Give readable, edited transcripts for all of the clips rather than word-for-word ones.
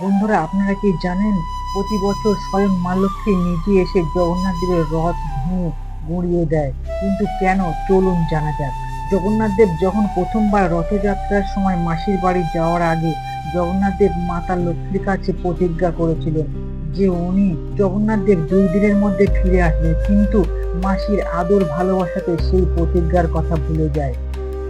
বন্ধুরা, আপনারা কি জানেন প্রতি বছর স্বয়ং মা লক্ষ্মী নিজে এসে জগন্নাথ দেবের রথ ভেঙে গুঁড়িয়ে দেয়? কিন্তু কেন, চলুন জানা যাক। জগন্নাথ দেব যখন প্রথমবার রথযাত্রার সময় মাসির বাড়ি যাওয়ার আগে জগন্নাথ দেব মাতা লক্ষ্মীর কাছে প্রতিজ্ঞা করেছিলেন যে উনি জগন্নাথ দেব 2 দিনের মধ্যে ফিরে আসবেন, কিন্তু মাসির আদর ভালোবাসাতে সেই প্রতিজ্ঞার কথা ভুলে যায়।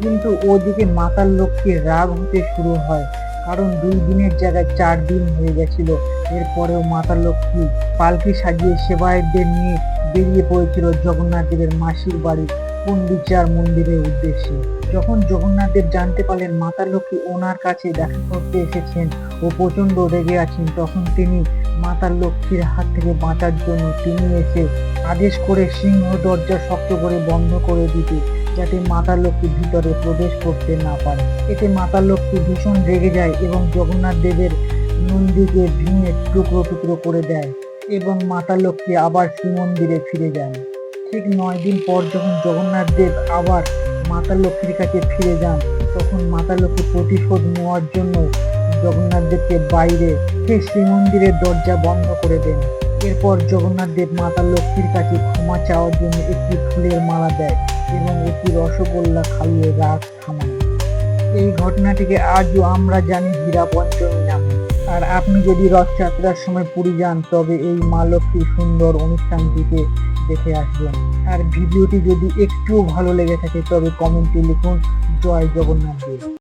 কিন্তু ওদিকে মাতার লক্ষ্মীর রাগ হতে শুরু হয়, কারণ 2 দিনের জায়গায় 4 দিন হয়ে গেছিল। এরপরেও মাতা লক্ষ্মী পালকি সাজিয়ে সেবায়েতদের নিয়ে বেরিয়ে পড়েছিল জগন্নাথ দেবের মাসির বাড়ি পন্ডিচার মন্দিরের উদ্দেশ্যে। যখন জগন্নাথ দেব জানতে পারলেন মাতা লক্ষ্মী ওনার কাছে দেখা করতে এসেছেন ও প্রচন্ড রেগে আছেন, তখন তিনি মাতা লক্ষ্মীর হাত থেকে বাঁচার জন্য তিনি এসে আদেশ করে সিংহ দরজা শক্ত করে বন্ধ করে দিতে, যাতে মাতা লক্ষ্মী ভিতরে প্রবেশ করতে না পারে। এতে মাতা লক্ষ্মী ভীষণ রেগে যায় এবং জগন্নাথ দেবের নন্দীকে ভেঙে টুকরো টুকরো করে দেয় এবং মাতা লক্ষ্মী আবার শ্রীমন্দিরে ফিরে যান। ঠিক 9 দিন পর যখন জগন্নাথ দেব আবার মাতা লক্ষ্মীর কাছে ফিরে যান, তখন মাতা লক্ষ্মী প্রতিশোধ নেওয়ার জন্য জগন্নাথ দেবকে বাইরে ঠিক শ্রীমন্দিরের দরজা বন্ধ করে দেন। এরপর জগন্নাথ দেব মাতা লক্ষ্মীর কাছে ক্ষমা চাওয়ার জন্য একটি ফুলের মালা দেয় এবং একটি রসগোল্লা খাইয়ে রাগ থামায়। এই ঘটনাটিকে আজও আমরা জানি হীরা পঞ্চমী নামে। আর আপনি যদি রথযাত্রার সময় পুরী যান, তবে এই মা লক্ষ্মীর সুন্দর অনুষ্ঠানটিকে দেখে আসবেন। আর ভিডিওটি যদি একটুও ভালো লেগে থাকে তবে কমেন্টে লিখুন জয় জগন্নাথ দেব।